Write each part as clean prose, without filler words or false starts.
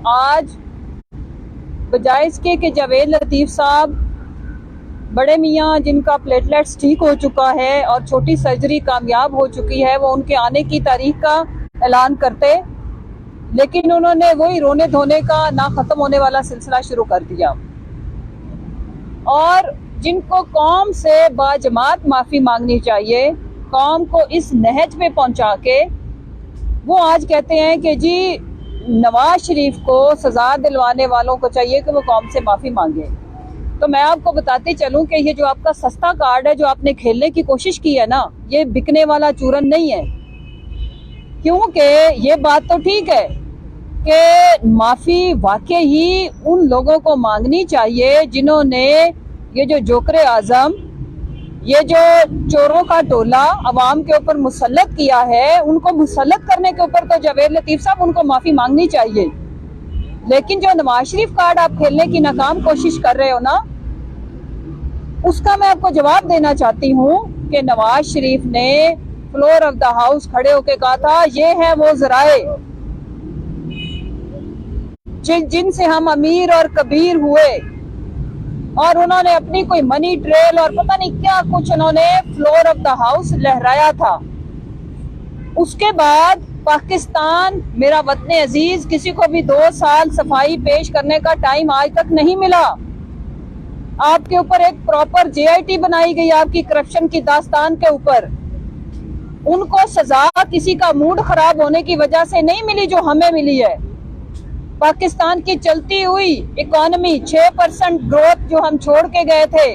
आज बजाय इसके कि जावेद लतीफ़ साहब बड़े मियाँ जिनका प्लेटलेट्स ठीक हो चुका है और छोटी सर्जरी कामयाब हो चुकी है, वो उनके आने की तारीख का ऐलान करते, लेकिन उन्होंने वही रोने धोने का ना ख़त्म होने वाला सिलसिला शुरू कर दिया। और जिनको कौम से बाजमात माफ़ी मांगनी चाहिए, कौम को इस नहज पे पहुंचा के, वो आज कहते हैं कि जी नवाज शरीफ को सज़ा दिलवाने वालों को चाहिए कि वो कौम से माफ़ी मांगे। तो मैं आपको बताती चलूं कि ये जो आपका सस्ता कार्ड है, जो आपने खेलने की कोशिश की है ना, ये बिकने वाला चूरन नहीं है। क्योंकि ये बात तो ठीक है कि माफ़ी वाकई ही उन लोगों को मांगनी चाहिए जिन्होंने ये जो जोकर आज़म, ये जो चोरों का टोला अवाम के ऊपर मुसल्लत किया है, उनको मुसल्लत करने के ऊपर तो जावेद लतीफ़ साहब उनको माफ़ी मांगनी चाहिए। लेकिन जो नवाज शरीफ कार्ड आप खेलने की नाकाम कोशिश कर रहे हो ना, उसका मैं आपको जवाब देना चाहती हूँ कि नवाज शरीफ ने फ्लोर ऑफ द हाउस खड़े होकर कहा था, ये है वो जराए जिनसे हम अमीर और कबीर हुए, और उन्होंने अपनी कोई मनी ट्रेल और पता नहीं क्या कुछ उन्होंने फ्लोर ऑफ द हाउस लहराया था। उसके बाद पाकिस्तान मेरा वतन अजीज, किसी को भी 2 साल सफाई पेश करने का टाइम आज तक नहीं मिला। आपके ऊपर एक प्रॉपर JIT बनाई गई आपकी करप्शन की दास्तान के ऊपर। उनको सजा किसी का मूड खराब होने की वजह से नहीं मिली जो हमें मिली है। पाकिस्तान की चलती हुई इकोनॉमी 6% ग्रोथ जो हम छोड़ के गए थे,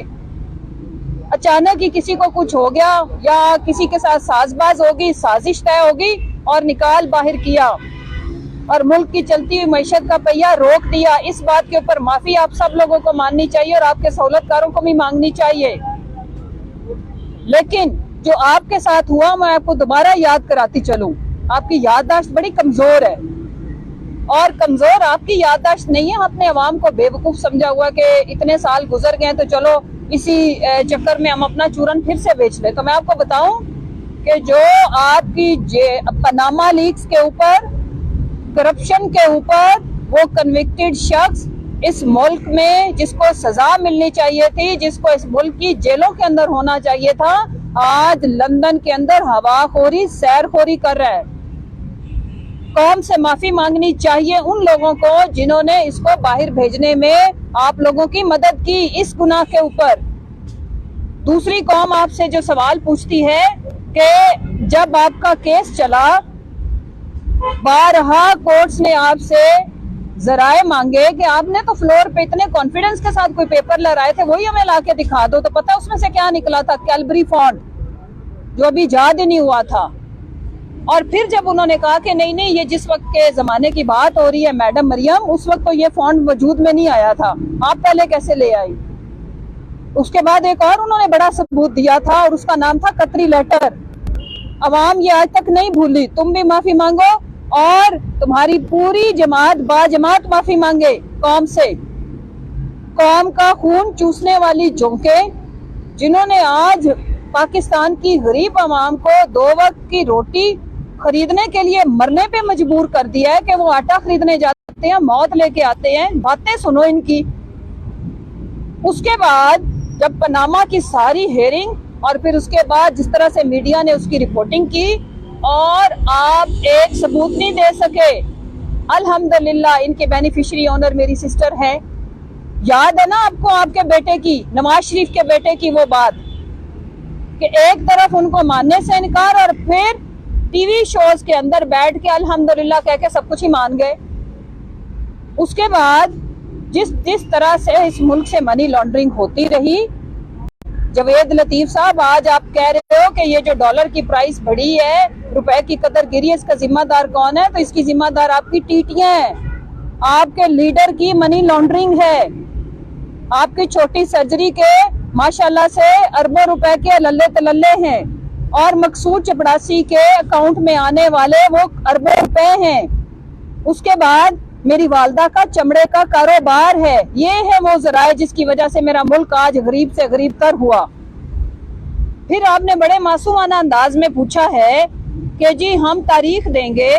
अचानक ही किसी को कुछ हो गया या किसी के साथ साजबाज होगी, साजिश तय होगी और निकाल बाहर किया और मुल्क की चलती हुई मैशत का पहिया रोक दिया। इस बात के ऊपर माफी आप सब लोगों को माननी चाहिए और आपके सहूलतकारों को भी मांगनी चाहिए। लेकिन जो आपके साथ हुआ, मैं आपको दोबारा याद कराती चलूं, आपकी याददाश्त बड़ी कमजोर है। और कमजोर आपकी याददाश्त नहीं है, अपने अवाम को बेवकूफ समझा हुआ कि इतने साल गुजर गए तो चलो इसी चक्कर में हम अपना चूरन फिर से बेच ले। तो मैं आपको बताऊं कि जो आपकी पनामा लीक्स के ऊपर, करप्शन के ऊपर, वो कन्विक्टेड शख्स इस मुल्क में जिसको सजा मिलनी चाहिए थी, जिसको इस मुल्क की जेलों के अंदर होना चाहिए था, आज लंदन के अंदर हवाखोरी, सैरखोरी कर रहा है। कौम से माफी मांगनी चाहिए उन लोगों को जिन्होंने इसको बाहर भेजने में आप लोगों की मदद की इस गुनाह के ऊपर। दूसरी कौम आपसे जो सवाल पूछती है कि जब आपका केस चला, बारहा कोर्ट्स ने आपसे जराए मांगे कि आपने तो फ्लोर पे इतने कॉन्फिडेंस के साथ कोई पेपर लहराए थे, वही हमें लाके दिखा दो। तो पता उसमें से क्या निकला था? कैलबरी फॉन्ट, जो अभी याद ही नहीं हुआ था। और फिर जब उन्होंने कहा कि नहीं नहीं, ये जिस वक्त के जमाने की बात हो रही है मैडम मरियम, उस वक्त तो ये फॉन्ट वजूद में नहीं आया था, आप पहले कैसे ले आई? उसके बाद एक और उन्होंने बड़ा सबूत दिया था और उसका नाम था कतरी लेटर। अवाम ये आज तक नहीं भूली। तुम भी माफी मांगो और तुम्हारी पूरी जमात बाजमात माफी मांगे कौम से। कौम का खून चूसने वाली जोंके, जिन्होंने आज पाकिस्तान की गरीब अवाम को 2 वक्त की रोटी खरीदने के लिए मरने पे मजबूर कर दिया है कि वो आटा खरीदने जाते हैं, मौत लेके आते हैं। बातें सुनो इनकी। उसके बाद जब पनामा की सारी हेयरिंग और फिर उसके बाद जिस तरह से मीडिया ने उसकी रिपोर्टिंग की और आप एक सबूत नहीं दे सके, अल्हम्दुलिल्लाह इनके बेनिफिशियरी ओनर मेरी सिस्टर है। याद है ना आपको आपके बेटे की, नवाज शरीफ के बेटे की वो बात कि एक तरफ उनको मानने से इनकार और फिर टीवी शोज के अंदर बैठ के अल्हम्दुलिल्लाह कह के सब कुछ ही मान गए। उसके बाद जिस तरह से इस मुल्क से मनी लॉन्ड्रिंग होती रही, जावेद लतीफ साहब आज आप कह रहे हो कि ये जो डॉलर की प्राइस बढ़ी है, रुपए की कदर गिरी है, इसका जिम्मेदार कौन है? तो इसकी जिम्मेदार आपकी टीटियां हैं, आपके लीडर की मनी लॉन्ड्रिंग है। आपकी छोटी सर्जरी के माशाल्लाह से अरबों रुपए के लल्ले तलल्ले हैं और मकसूद चपड़ासी के अकाउंट में आने वाले वो अरबों रुपए हैं। उसके बाद मेरी वालदा का चमड़े का कारोबार है। ये है वो जराए जिसकी वजह से मेरा मुल्क आज गरीब से गरीब तर हुआ। फिर आपने बड़े मासूमाना अंदाज में पूछा है कि जी हम तारीख देंगे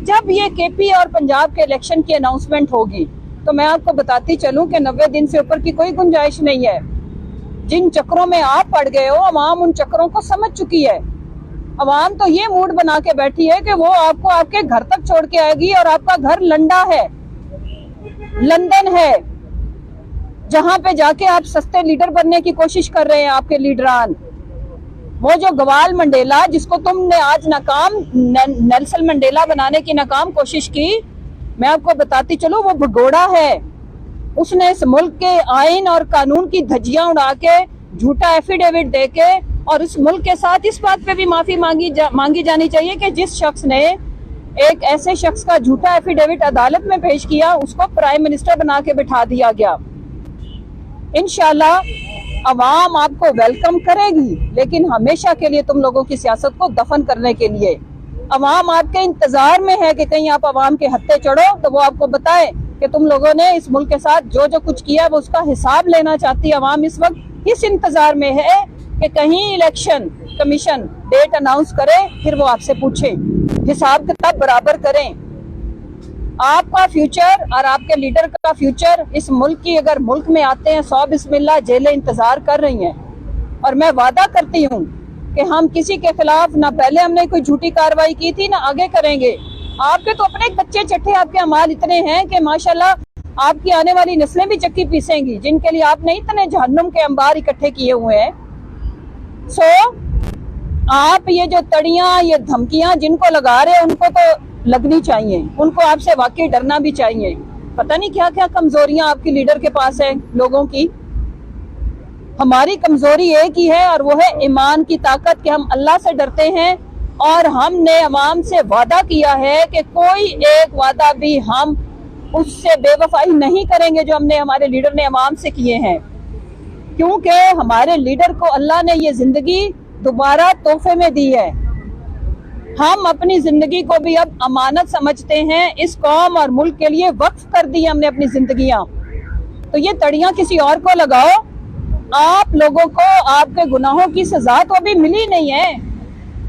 जब ये केपी और पंजाब के इलेक्शन की अनाउंसमेंट होगी तो मैं आपको बताती चलूं कि 90 दिन से ऊपर की कोई गुंजाइश नहीं है। जिन चक्रों में आप पड़ गए हो, अवाम उन चक्रों को समझ चुकी है। अवाम तो ये मूड बना के बैठी है कि वो आपको आपके घर तक छोड़ के आएगी, और आपका घर लंडा है, लंदन है, जहां पे जाके आप सस्ते लीडर बनने की कोशिश कर रहे हैं। आपके लीडरान, वो जो गवाल मंडेला जिसको तुमने आज नाकाम नेल्सन मंडेला बनाने की नाकाम कोशिश की, मैं आपको बताती चलूं वो भगोड़ा है। उसने इस मुल्क के आइन और कानून की धज्जियां उड़ा के, झूठा एफिडेविट देके, और इस मुल्क के साथ इस बात पे भी माफी मांगी जानी चाहिए कि जिस शख्स ने एक ऐसे शख्स का झूठा एफिडेविट अदालत में पेश किया, उसको प्राइम मिनिस्टर बना के बिठा दिया गया। इंशाल्लाह अवाम आपको वेलकम करेगी, लेकिन हमेशा के लिए तुम लोगों की सियासत को दफन करने के लिए। अवाम आपके इंतजार में है कि कहीं आप अवाम के हत्थे चढ़ो तो वो आपको बताए कि तुम लोगों ने इस मुल्क के साथ जो जो कुछ किया वो उसका हिसाब लेना चाहती है। अवाम इस वक्त इस इंतजार में है कि कहीं इलेक्शन कमीशन डेट अनाउंस करे, फिर वो आपसे पूछे, हिसाब किताब बराबर करें। आपका फ्यूचर और आपके लीडर का फ्यूचर इस मुल्क की, अगर मुल्क में आते हैं 100 बिस्मिल्लाह जेलें इंतजार कर रही हैं। और मैं वादा करती हूँ कि हम किसी के खिलाफ ना पहले हमने कोई झूठी कार्रवाई की थी ना आगे करेंगे। आपके तो अपने कच्चे चट्टे आपके अमाल इतने हैं कि माशाल्लाह आपकी आने वाली नस्लें भी चक्की पीसेंगी, जिनके लिए आपने इतने जहन्नुम के अंबार इकट्ठे किए हुए हैं। सो आप ये जो तड़ियां, ये धमकियां जिनको लगा रहे हैं, उनको तो लगनी चाहिए, उनको आपसे वाकई डरना भी चाहिए। पता नहीं क्या क्या कमजोरियां आपकी लीडर के पास है लोगों की। हमारी कमजोरी एक ही है, और वो है ईमान की ताकत, कि हम अल्लाह से डरते हैं। और हमने अवाम से वादा किया है कि कोई एक वादा भी हम उससे बेवफाई नहीं करेंगे जो हमने, हमारे लीडर ने अवाम से किए हैं। क्योंकि हमारे लीडर को अल्लाह ने ये जिंदगी दोबारा तोहफे में दी है। हम अपनी जिंदगी को भी अब अमानत समझते हैं, इस कौम और मुल्क के लिए वक्फ कर दी हमने अपनी जिंदगियां। तो ये तड़ियां किसी और को लगाओ। आप लोगों को आपके गुनाहों की सजा तो अभी मिली नहीं है,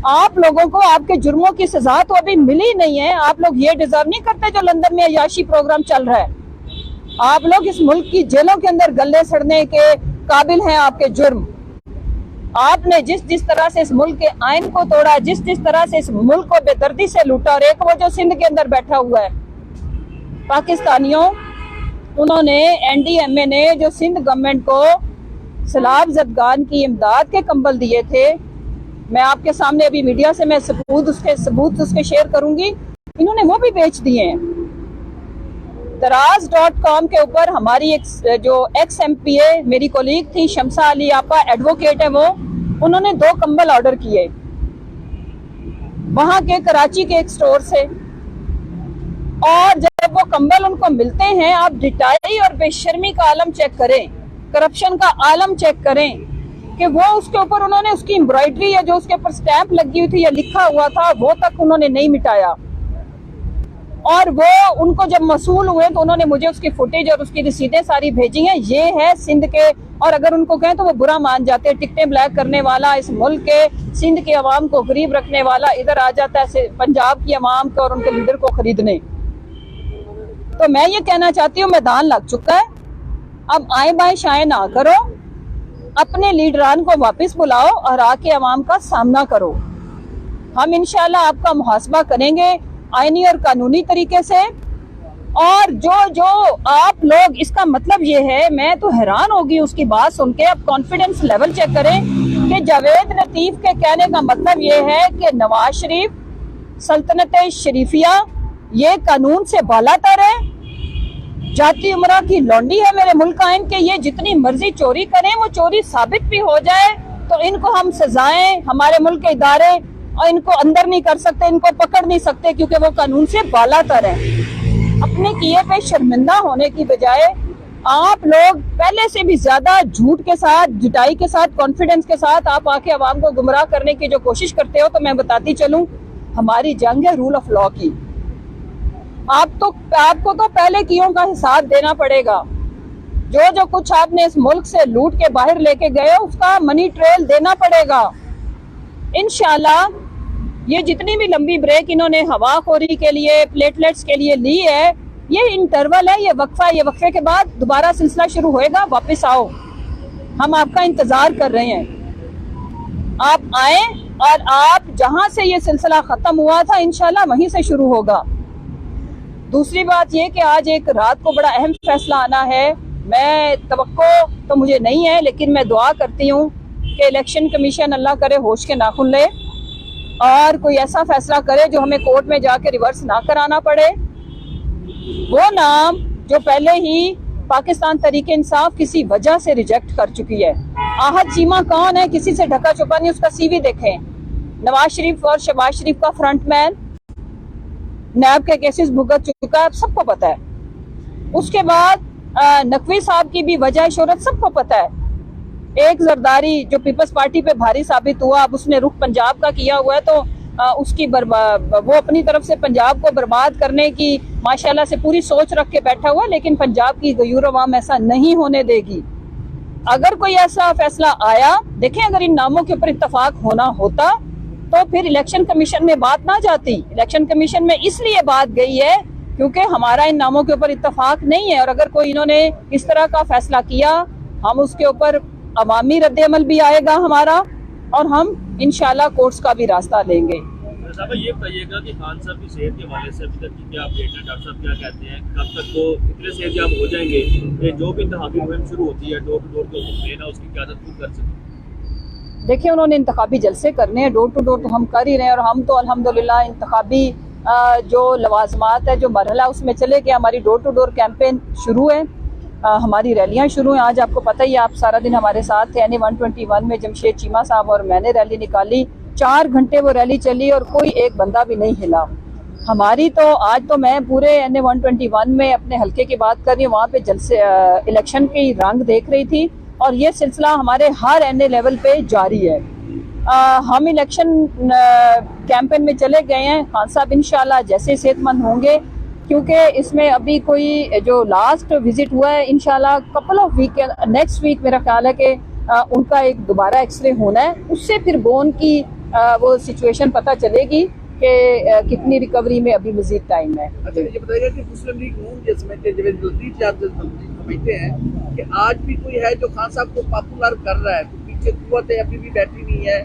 आप लोगों को आपके जुर्मों की सजा तो अभी मिली नहीं है। आप लोग ये डिजर्व नहीं करते जो लंदन में अयाशी प्रोग्राम चल रहा है। आप लोग इस मुल्क की जेलों के अंदर गले सड़ने के काबिल हैं। आपके जुर्म, आपने जिस जिस तरह से इस मुल्क के आइन को तोड़ा, जिस जिस तरह से इस मुल्क को बेदर्दी से लूटा, और एक वो जो सिंध के अंदर बैठा हुआ है पाकिस्तानियों, उन्होंने एनडीएमए ने जो सिंध गवर्नमेंट को सैलाब ज़दगान की इमदाद के कंबल दिए थे, मैं आपके सामने अभी मीडिया से मैं सबूत उसके शेयर करूंगी, इन्होंने वो भी बेच दिए हैं। दराज.com के ऊपर हमारी एक जो एक्स MPA मेरी कोलीग थी शमसा अली आपा, एडवोकेट है वो, उन्होंने 2 कंबल ऑर्डर किए वहां के कराची के एक स्टोर से। और जब वो कंबल उनको मिलते हैं, आप डिटाई और बेशर्मी का आलम चेक करें, करप्शन का आलम चेक करें कि वो उसके ऊपर उन्होंने उसकी एम्ब्रॉयडरी या जो उसके ऊपर स्टैंप लगी हुई थी या लिखा हुआ था वो तक उन्होंने नहीं मिटाया। और वो उनको जब मसूल हुए तो उन्होंने मुझे उसकी फुटेज और उसकी रसीदें सारी भेजी हैं। ये है सिंध के, और अगर उनको कहें तो वो बुरा मान जाते हैं। टिकटें ब्लैक करने वाला, इस मुल्क के सिंध के अवाम को गरीब रखने वाला इधर आ जाता है पंजाब की अवाम को और उनके लीडर को खरीदने। तो मैं ये कहना चाहती हूँ, मैदान लग चुका है, अब आए बाएं शाएं ना करो, अपने लीडरान को वापस बुलाओ और आके अवाम का सामना करो। हम इंशाल्लाह आपका मुहासबा करेंगे आईनी और कानूनी तरीके से। और जो आप लोग, इसका मतलब ये है, मैं तो हैरान होगी उसकी बात सुन के। अब कॉन्फिडेंस लेवल चेक करें कि जावेद लतीफ के कहने का मतलब ये है कि नवाज शरीफ, सल्तनत शरीफिया ये कानून से बालातर है, जाती उमरा की लौंडी है मेरे मुल्क आइन के। ये जितनी मर्जी चोरी करें, वो चोरी साबित भी हो जाए तो इनको हम सजाएं, हमारे मुल्क के इदारे और इनको अंदर नहीं कर सकते, इनको पकड़ नहीं सकते, क्योंकि वो कानून से बालातर है। अपने किए पे शर्मिंदा होने की बजाय आप लोग पहले से भी ज्यादा झूठ के साथ, जुटाई के साथ, कॉन्फिडेंस के साथ आप आके अवाम को गुमराह करने की जो कोशिश करते हो। तो मैं बताती चलूं, हमारी जंग है रूल ऑफ लॉ की। आपको तो पहले कियों का हिसाब देना पड़ेगा। जो कुछ आपने इस मुल्क से लूट के बाहर लेके गए उसका मनी ट्रेल देना पड़ेगा। इंशाल्लाह ये जितनी भी लंबी ब्रेक इन्होंने हवाखोरी के लिए, प्लेटलेट्स के लिए ली है, ये इंटरवल है, ये वक्फा है। ये वक्फे के बाद दोबारा सिलसिला शुरू होएगा। वापस आओ, हम आपका इंतजार कर रहे हैं। आप आए और आप जहां से ये सिलसिला खत्म हुआ था इंशाल्लाह वहीं से शुरू होगा। दूसरी बात ये कि आज एक रात को बड़ा अहम फैसला आना है। मैं तवक्को तो मुझे नहीं है, लेकिन मैं दुआ करती हूँ कि इलेक्शन कमीशन अल्लाह करे होश के नाखुन ले और कोई ऐसा फैसला करे जो हमें कोर्ट में जाके रिवर्स ना कराना पड़े। वो नाम जो पहले ही पाकिस्तान तहरीके इंसाफ किसी वजह से रिजेक्ट कर चुकी है। आहत चीमा कौन है, किसी से ढका छुपा नहीं, उसका सीवी देखें। नवाज शरीफ और शहबाज शरीफ का फ्रंटमैन, नैब के केसेस भुगत चुका है, सबको पता है। उसके बाद नकवी साहब की भी वजह शोहरत सबको पता है। एक जरदारी जो पीपल्स पार्टी पे भारी साबित हुआ, अब उसने रुख पंजाब का किया हुआ है, तो उसकी वो अपनी तरफ से पंजाब को बर्बाद करने की माशाल्लाह से पूरी सोच रख के बैठा हुआ, लेकिन पंजाब की गयूर अवाम ऐसा नहीं होने देगी। अगर कोई ऐसा फैसला आया, देखें अगर इन नामों के ऊपर इत्तेफाक होना होता तो फिर इलेक्शन कमीशन में बात ना जाती। इलेक्शन कमीशन में इसलिए बात गई है क्योंकि हमारा इन नामों के ऊपर इत्तेफाक नहीं है, और अगर कोई इन्होंने इस तरह का फैसला किया, हम उसके ऊपर अवामी रद्द-ए-अमल भी आएगा हमारा, और हम इंशाल्लाह कोर्ट्स का भी रास्ता लेंगे। साहब ये बताइएगा कि खान साहब की सेहत के हवाले से अभी तक की क्या अपडेट है? डॉक्टर साहब क्या कहते हैं, कब तक वो इतने सेहतयाब हो जाएंगे कि जो भी इंतखाबी मुहिम शुरू होती है डोर टू डोर के लेना, उसकी क़यादत खुद कर सकें? देखिए, उन्होंने इंतखाबी जलसे करने हैं, डोर टू डोर तो हम कर ही रहे हैं, और हम तो अल्हम्दुलिल्लाह इंतखाबी जो लवाजमात है, जो मरहला उसमें चले गए। हमारी डोर टू डोर कैंपेन शुरू है, हमारी रैलियां शुरू हैं। आज आपको पता ही है, आप सारा दिन हमारे साथ थे। यानी 121 में जमशेद चीमा साहब और मैंने रैली निकाली, 4 घंटे वो रैली चली और कोई एक बंदा भी नहीं हिला हमारी। तो आज तो मैं पूरे NA 121 में अपने हल्के की बात कर रही हूँ, वहाँ पे जलसे इलेक्शन की रंग देख रही थी, और ये सिलसिला हमारे हर NA लेवल पे जारी है। हम इलेक्शन कैंपेन में चले गए हैं। खान साहब इंशाल्लाह जैसे सेहतमंद होंगे, क्योंकि इसमें अभी कोई जो लास्ट विजिट हुआ है, इंशाल्लाह couple of week next week मेरा ख्याल है कि उनका एक दोबारा एक्सरे होना है, उससे फिर बोन की वो सिचुएशन पता चलेगी कि कितनी रिकवरी में अभी मजीद टाइम है। अच्छा, ये बताइएगा कि मुस्लिम लीग नून के समझते हैं कि आज भी कोई है जो खान साहब को पॉपुलर कर रहा है, तो पीछे कुव्वत है अभी भी बैठी नहीं है,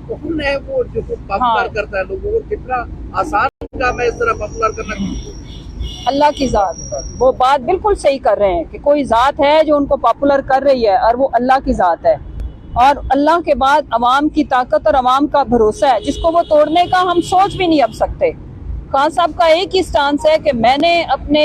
तो कौन है वो जो पॉपुलर करता है लोगों को? कितना आसान काम है इस तरह पॉपुलर करना? अल्लाह की जात, वो बात बिल्कुल सही कर रहे हैं कि कोई जात है जो उनको पॉपुलर कर रही है, और वो अल्लाह की जात है। और अल्लाह के बाद अवाम की ताकत और अवाम का भरोसा है, जिसको वो तोड़ने का हम सोच भी नहीं अब सकते। खान साहब का एक ही स्टांस है कि मैंने अपने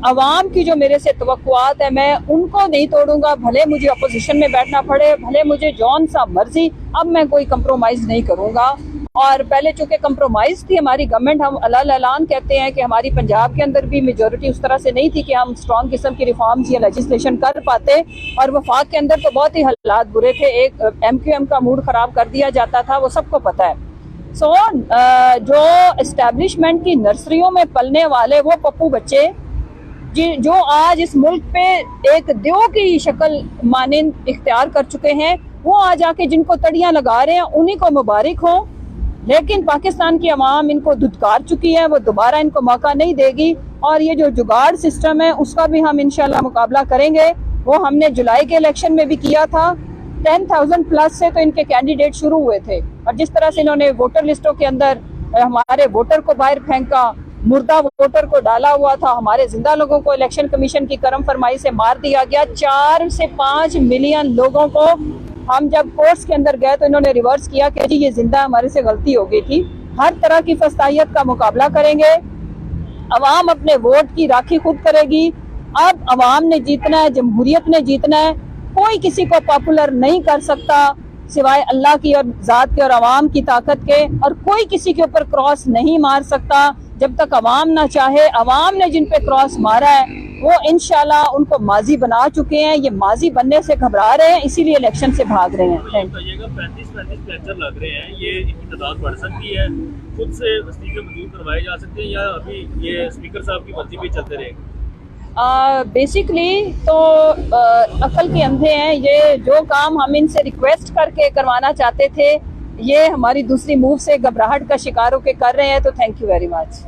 अवाम की जो मेरे से तवक्कुआत है, मैं उनको नहीं तोड़ूंगा, भले मुझे अपोजिशन में बैठना पड़े, भले मुझे जौन सा मर्जी, अब मैं कोई कंप्रोमाइज नहीं करूंगा। और पहले चूंकि कंप्रोमाइज थी हमारी गवर्नमेंट, हम अलान कहते हैं कि हमारी पंजाब के अंदर भी मेजोरिटी उस तरह से नहीं थी कि हम स्ट्रॉन्ग किस्म की रिफॉर्म्स या लेजिस्लेशन कर पाते, और वफाक के अंदर तो बहुत ही हालात बुरे थे। एक MQM का मूड खराब कर दिया जाता था, वो सबको पता है। सो जो एस्टेब्लिशमेंट की नर्सरियों में पलने वाले वो पप्पू बच्चे जो आज इस मुल्क पे एक देव की शक्ल मानिंद इख्तियार कर चुके हैं, वो आज आके जिनको तड़ियां लगा रहे हैं, उन्हीं को मुबारक हो। लेकिन पाकिस्तान की अवाम इनको धुतकार चुकी है, वो दोबारा इनको मौका नहीं देगी, और ये जो जुगाड़ सिस्टम है उसका भी हम इंशाल्लाह मुकाबला करेंगे। वो हमने जुलाई के इलेक्शन में भी किया था। 10,000 प्लस से तो इनके कैंडिडेट शुरू हुए थे, और जिस तरह से इन्होंने वोटर लिस्टों के अंदर हमारे वोटर को बाहर फेंका, मुर्दा वोटर को डाला हुआ था, हमारे जिंदा लोगों को इलेक्शन कमीशन की करम फरमाई से मार दिया गया। 4 से 5 मिलियन लोगों को हम जब कोर्ट्स के अंदर गए तो इन्होंने रिवर्स किया कि जी ये जिंदा हमारे से गलती हो गई थी। हर तरह की फस्ताहियत का मुकाबला करेंगे। अवाम अपने वोट की राखी खुद करेगी। अब अवाम ने जीतना है, जमहूरियत ने जीतना है। कोई किसी को पॉपुलर नहीं कर सकता सिवाय अल्लाह की और जात के और अवाम की ताकत के, और कोई किसी के ऊपर क्रॉस नहीं मार सकता जब तक अवाम ना चाहे। अवाम ने जिन पे क्रॉस मारा है वो इंशाल्लाह उनको माजी बना चुके हैं। ये माजी बनने से घबरा रहे हैं, इसीलिए इलेक्शन से भाग रहे हैं। 35 लेक्चर लग रहे हैं, ये इनकी तादाद बढ़ सकती है? खुद से इस्तीफे मंजूर करवाए जा सकते हैं, या अभी ये स्पीकर साहब की मर्जी पे चलते रहेंगे? बेसिकली तो अकल के अंधे हैं। ये जो काम हम इनसे रिक्वेस्ट करके करवाना चाहते थे ये हमारी दूसरी मूव से घबराहट का शिकार होकर कर रहे हैं, तो थैंक यू वेरी मच।